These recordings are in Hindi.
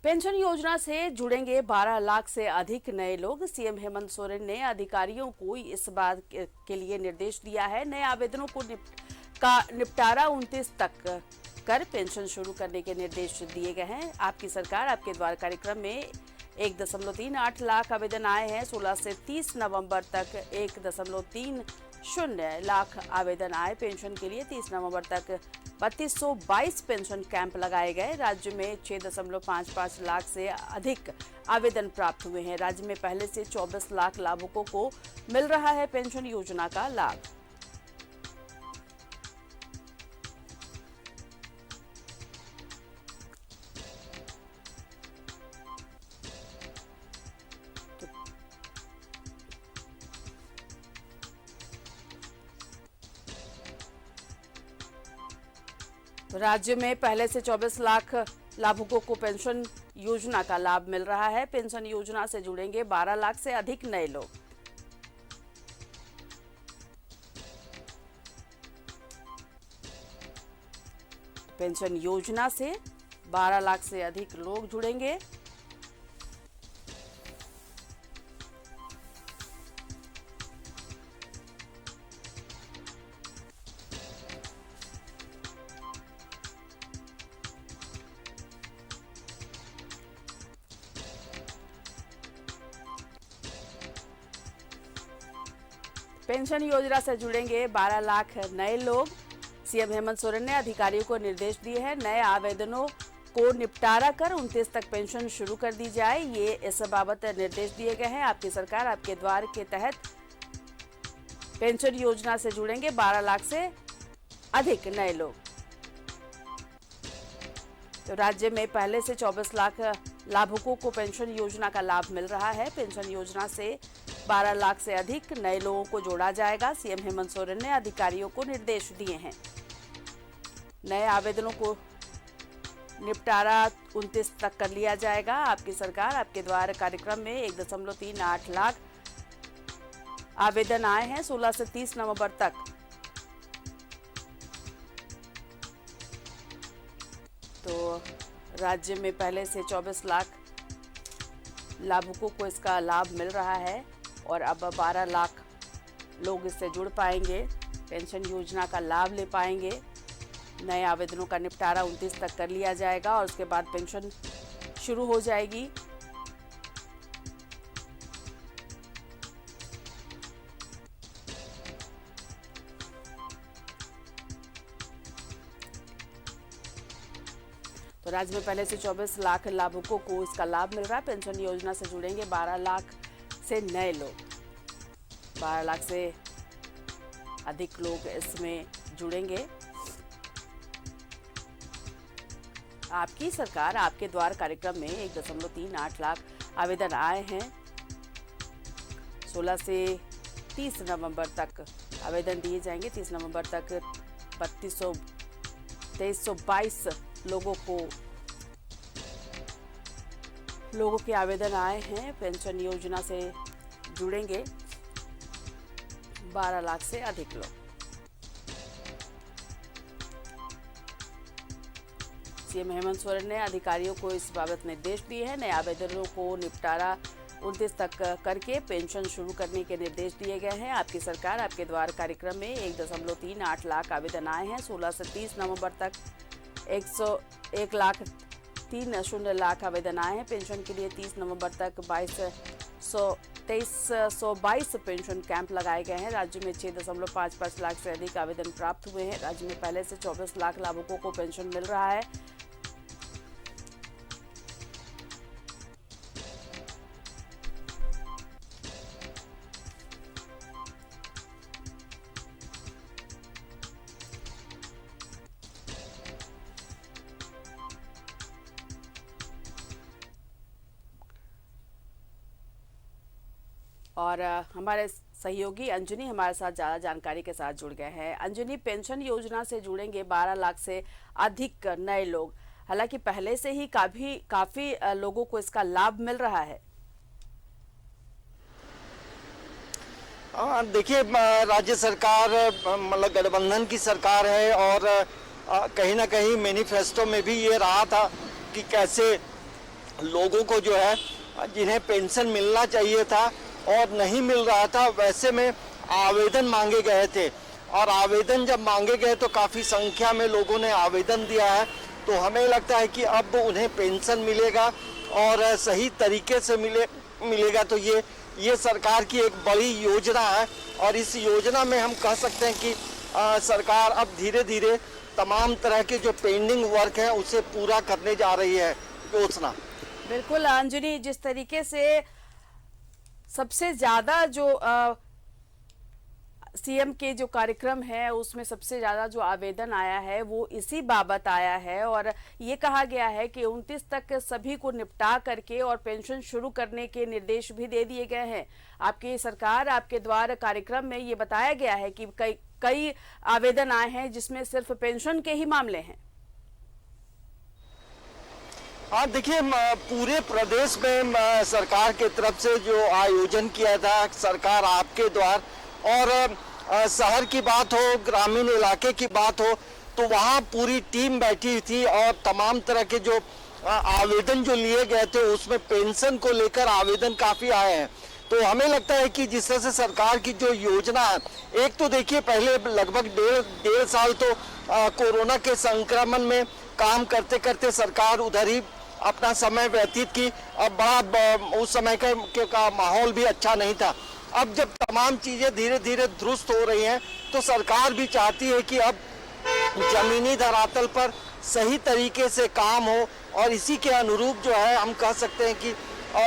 पेंशन योजना से जुड़ेंगे 12 लाख से अधिक नए लोग। सीएम हेमंत सोरेन ने अधिकारियों को इस बात के लिए निर्देश दिया है। नए आवेदनों को निपटारा 29 तक कर पेंशन शुरू करने के निर्देश दिए गए हैं। आपकी सरकार आपके द्वार कार्यक्रम में 1.38 लाख आवेदन आए हैं। 16 से 30 नवंबर तक 1.30 लाख आवेदन आए पेंशन के लिए। 30 नवंबर तक 3222 पेंशन कैंप लगाए गए। राज्य में 6.55 लाख से अधिक आवेदन प्राप्त हुए हैं। राज्य में पहले से 24 लाख लाभुकों को मिल रहा है पेंशन योजना का लाभ। तो राज्य में पहले से 24 लाख लाभुकों को पेंशन योजना का लाभ मिल रहा है। पेंशन योजना से जुड़ेंगे 12 लाख से अधिक नए लोग। पेंशन योजना से 12 लाख से अधिक लोग जुड़ेंगे। पेंशन योजना से जुड़ेंगे 12 लाख नए लोग। सीएम हेमंत सोरेन ने अधिकारियों को निर्देश दिए हैं। नए आवेदनों को निपटारा कर 29 तक पेंशन शुरू कर दी जाए। ये इस बाबत निर्देश दिए गए हैं। आपकी सरकार आपके द्वार के तहत पेंशन योजना से जुड़ेंगे 12 लाख से अधिक नए लोग। तो राज्य में पहले से 24 लाख लाभुकों को पेंशन योजना का लाभ मिल रहा है। पेंशन योजना से 12 लाख से अधिक नए लोगों को जोड़ा जाएगा। सीएम हेमंत सोरेन ने अधिकारियों को निर्देश दिए हैं। नए आवेदनों को निपटारा 29 तक कर लिया जाएगा। आपकी सरकार आपके द्वार कार्यक्रम में 1.38 लाख आवेदन आए हैं। 16 से 30 नवंबर तक तो राज्य में पहले से 24 लाख लाभुकों को इसका लाभ मिल रहा है और अब 12 लाख लोग इससे जुड़ पाएंगे, पेंशन योजना का लाभ ले पाएंगे। नए आवेदनों का निपटारा 29 तक कर लिया जाएगा और उसके बाद पेंशन शुरू हो जाएगी। तो राज्य में पहले से 24 लाख लाभुकों को इसका लाभ मिल रहा है। पेंशन योजना से जुड़ेंगे 12 लाख से नए लोग। 12 लाख से अधिक लोग इसमें जुड़ेंगे। आपकी सरकार आपके द्वार कार्यक्रम में 1.38 लाख आवेदन आए हैं। 16 से 30 नवंबर तक आवेदन दिए जाएंगे। 30 नवंबर तक 2322 लोगों के आवेदन आए हैं। पेंशन योजना से जुड़ेंगे 12 लाख से अधिक लोग। सीएम हेमंत सोरेन ने अधिकारियों को इस बाबत निर्देश दिए हैं। नए आवेदनों को निपटारा 29 तक करके पेंशन शुरू करने के निर्देश दिए गए हैं। आपकी सरकार आपके द्वार कार्यक्रम में 1.38 लाख आवेदन आए हैं। 16 से 30 नवंबर तक 1,03,0 लाख आवेदन आए हैं। पेंशन के लिए 30 नवंबर तक 2322 पेंशन कैंप लगाए गए हैं। राज्य में 6.55 लाख से अधिक आवेदन प्राप्त हुए हैं। राज्य में पहले से 24 लाख लाभुकों को पेंशन मिल रहा है। और हमारे सहयोगी अंजनी हमारे साथ ज़्यादा जानकारी के साथ जुड़ गए हैं। अंजनी, पेंशन योजना से जुड़ेंगे 12 लाख से अधिक नए लोग। हालांकि पहले से ही काफी लोगों को इसका लाभ मिल रहा है। देखिए, राज्य सरकार मतलब गठबंधन की सरकार है और कहीं ना कहीं मैनिफेस्टो में भी ये रहा था कि कैसे लोगों को जो है जिन्हें पेंशन मिलना चाहिए था और नहीं मिल रहा था, वैसे में आवेदन मांगे गए थे। और आवेदन जब मांगे गए तो काफ़ी संख्या में लोगों ने आवेदन दिया है। तो हमें लगता है कि अब उन्हें पेंशन मिलेगा और सही तरीके से मिलेगा। तो ये सरकार की एक बड़ी योजना है और इस योजना में हम कह सकते हैं कि सरकार अब धीरे धीरे तमाम तरह के जो पेंडिंग वर्क है उसे पूरा करने जा रही है योजना। बिल्कुल अंजनी, जिस तरीके से सबसे ज्यादा जो सीएम के जो कार्यक्रम है उसमें सबसे ज्यादा जो आवेदन आया है वो इसी बाबत आया है और ये कहा गया है कि 29 तक सभी को निपटा करके और पेंशन शुरू करने के निर्देश भी दे दिए गए हैं। आपकी सरकार आपके द्वार कार्यक्रम में ये बताया गया है कि कई आवेदन आए हैं जिसमें सिर्फ पेंशन के ही मामले हैं। हाँ, देखिए पूरे प्रदेश में सरकार की तरफ से जो आयोजन किया था सरकार आपके द्वार, और शहर की बात हो, ग्रामीण इलाके की बात हो, तो वहाँ पूरी टीम बैठी थी और तमाम तरह के जो आवेदन जो लिए गए थे उसमें पेंशन को लेकर आवेदन काफ़ी आए हैं। तो हमें लगता है कि जिस तरह से सरकार की जो योजना है, एक तो देखिए पहले लगभग डेढ़ साल तो कोरोना के संक्रमण में काम करते करते सरकार उधर ही अपना समय व्यतीत की। अब बड़ा उस समय का माहौल भी अच्छा नहीं था। अब जब तमाम चीज़ें धीरे धीरे दुरुस्त हो रही हैं तो सरकार भी चाहती है कि अब जमीनी धरातल पर सही तरीके से काम हो और इसी के अनुरूप जो है हम कह सकते हैं कि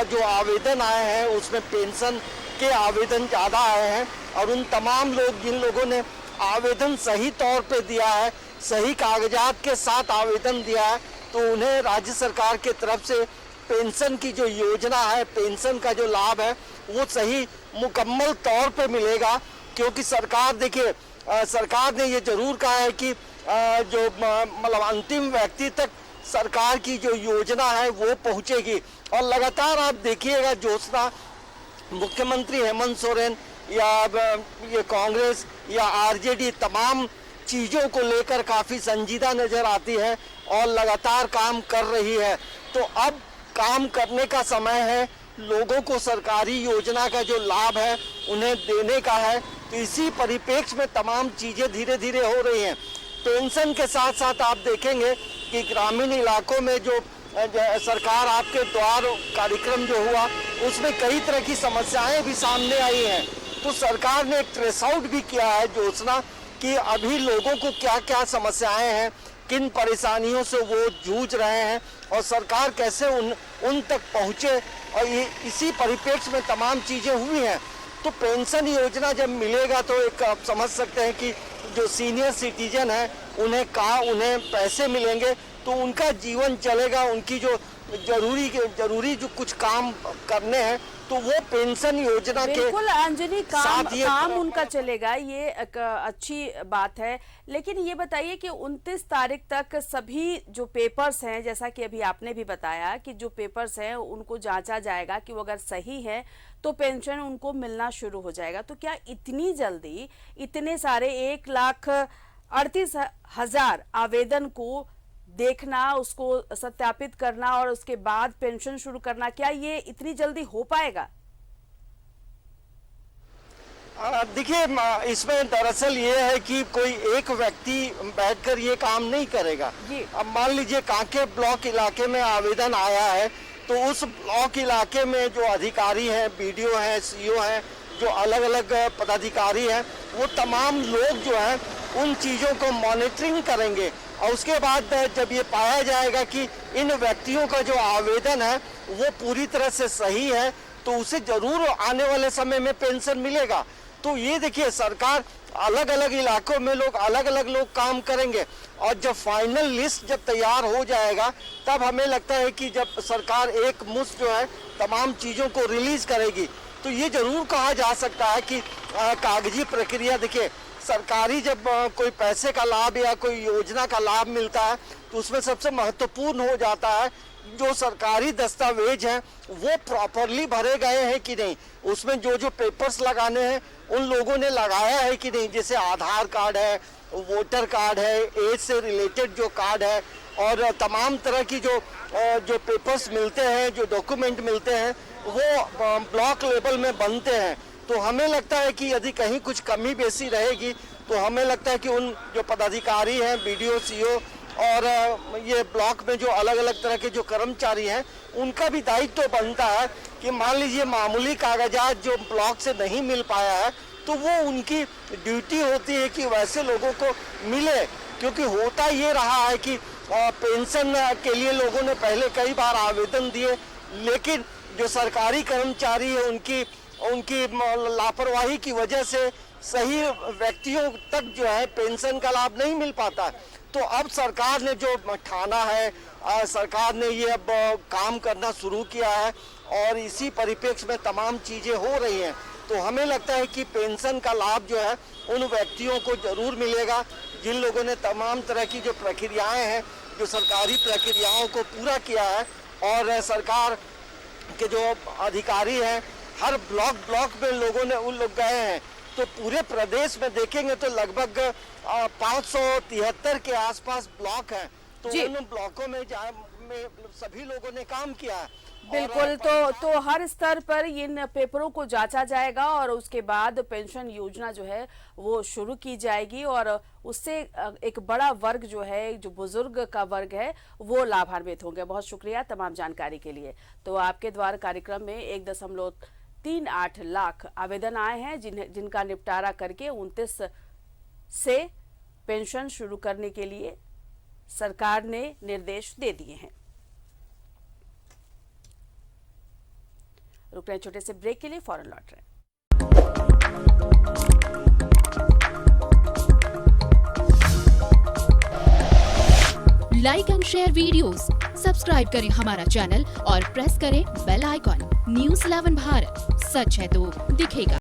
जो आवेदन आए हैं उसमें पेंशन के आवेदन ज़्यादा आए हैं। और उन तमाम जिन लोगों ने आवेदन सही तौर पे दिया है, सही कागजात के साथ आवेदन दिया है, तो उन्हें राज्य सरकार के तरफ से पेंशन की जो योजना है, पेंशन का जो लाभ है वो सही मुकम्मल तौर पे मिलेगा। क्योंकि सरकार देखिए सरकार ने ये जरूर कहा है कि जो मतलब अंतिम व्यक्ति तक सरकार की जो योजना है वो पहुंचेगी। और लगातार आप देखिएगा ज्योत्सना, मुख्यमंत्री हेमंत सोरेन या ये कांग्रेस या आरजेडी तमाम चीज़ों को लेकर काफ़ी संजीदा नज़र आती है और लगातार काम कर रही है। तो अब काम करने का समय है, लोगों को सरकारी योजना का जो लाभ है उन्हें देने का है। तो इसी परिप्रेक्ष्य में तमाम चीज़ें धीरे धीरे हो रही हैं। पेंशन के साथ साथ आप देखेंगे कि ग्रामीण इलाकों में जो सरकार आपके द्वार कार्यक्रम जो हुआ उसमें कई तरह की समस्याएं भी सामने आई हैं। तो सरकार ने एक ट्रेस आउट भी किया है योजना कि अभी लोगों को क्या क्या समस्याएं हैं, किन परेशानियों से वो जूझ रहे हैं और सरकार कैसे उन तक पहुँचे। और ये इसी परिप्रेक्ष्य में तमाम चीज़ें हुई हैं। तो पेंशन योजना जब मिलेगा तो एक आप समझ सकते हैं कि जो सीनियर सिटीजन है उन्हें पैसे मिलेंगे तो उनका जीवन चलेगा, उनकी जो जरूरी जो कुछ काम करने हैं तो वो पेंशन योजना के बिल्कुल अंजनी काम उनका चलेगा, ये एक अच्छी बात है। लेकिन ये बताइए कि 29 तारीख तक सभी जो पेपर्स हैं, जैसा कि अभी आपने भी बताया कि जो पेपर्स हैं उनको जांचा जाएगा कि वो अगर सही है तो पेंशन उनको मिलना शुरू हो जाएगा। तो क्या इतनी जल्दी इतने सारे 1,38,000 आवेदन को देखना, उसको सत्यापित करना और उसके बाद पेंशन शुरू करना, क्या ये इतनी जल्दी हो पाएगा? देखिए इसमें दरअसल ये है कि कोई एक व्यक्ति बैठकर ये काम नहीं करेगा। अब मान लीजिए कांके ब्लॉक इलाके में आवेदन आया है तो उस ब्लॉक इलाके में जो अधिकारी हैं, बीडीओ हैं, सीईओ हैं, जो अलग अलग पदाधिकारी हैं, वो तमाम लोग जो हैं उन चीज़ों को मॉनिटरिंग करेंगे। और उसके बाद जब ये पाया जाएगा कि इन व्यक्तियों का जो आवेदन है वो पूरी तरह से सही है तो उसे जरूर आने वाले समय में पेंशन मिलेगा। तो ये देखिए सरकार अलग अलग इलाकों में अलग अलग लोग काम करेंगे और जब फाइनल लिस्ट जब तैयार हो जाएगा तब हमें लगता है कि जब सरकार एक मुश्त जो है तमाम चीज़ों को रिलीज करेगी तो ये जरूर कहा जा सकता है कि कागजी प्रक्रिया, देखिए सरकारी जब कोई पैसे का लाभ या कोई योजना का लाभ मिलता है तो उसमें सबसे महत्वपूर्ण हो जाता है जो सरकारी दस्तावेज हैं वो प्रॉपरली भरे गए हैं कि नहीं, उसमें जो जो पेपर्स लगाने हैं उन लोगों ने लगाया है कि नहीं। जैसे आधार कार्ड है, वोटर कार्ड है, एज से रिलेटेड जो कार्ड है और तमाम तरह की जो पेपर्स मिलते हैं, जो डॉक्यूमेंट मिलते हैं, वो ब्लॉक लेवल में बनते हैं। तो हमें लगता है कि यदि कहीं कुछ कमी बेसी रहेगी तो हमें लगता है कि उन जो पदाधिकारी हैं, बीडीओ, सीओ और ये ब्लॉक में जो अलग अलग तरह के जो कर्मचारी हैं, उनका भी दायित्व बनता है कि मान लीजिए मामूली कागजात जो ब्लॉक से नहीं मिल पाया है तो वो उनकी ड्यूटी होती है कि वैसे लोगों को मिले। क्योंकि होता ये रहा है कि पेंशन के लिए लोगों ने पहले कई बार आवेदन दिए, लेकिन जो सरकारी कर्मचारी है उनकी लापरवाही की वजह से सही व्यक्तियों तक जो है पेंशन का लाभ नहीं मिल पाता। तो अब सरकार ने जो ठाना है, सरकार ने ये अब काम करना शुरू किया है और इसी परिप्रेक्ष्य में तमाम चीजें हो रही हैं। तो हमें लगता है कि पेंशन का लाभ जो है उन व्यक्तियों को जरूर मिलेगा जिन लोगों ने तमाम तरह की जो प्रक्रियाएं हैं, जो सरकारी प्रक्रियाओं को पूरा किया है। और सरकार के जो अधिकारी हैं, हर ब्लॉक में उन लोग गए हैं। तो पूरे प्रदेश में देखेंगे तो लगभग 573 के आसपास ब्लॉक हैं। तो उन ब्लॉकों में सभी लोगों ने काम किया है। बिल्कुल। तो हर स्तर पर इन पेपरों को जांचा जाएगा और उसके बाद पेंशन योजना जो है वो शुरू की जाएगी और उससे एक बड़ा वर्ग जो है, जो बुजुर्ग का वर्ग है, वो लाभान्वित होंगे। बहुत शुक्रिया तमाम जानकारी के लिए। तो आपके द्वार कार्यक्रम में 1.38 लाख आवेदन आए हैं जिनका निपटारा करके 29 से पेंशन शुरू करने के लिए सरकार ने निर्देश दे दिए हैं। रुक रहे हैं छोटे से ब्रेक के लिए, फौरन लौट रहे हैं। Like and share videos, subscribe करें हमारा चैनल और प्रेस करें बेल आइकॉन। News 11 भारत, सच है तो दिखेगा।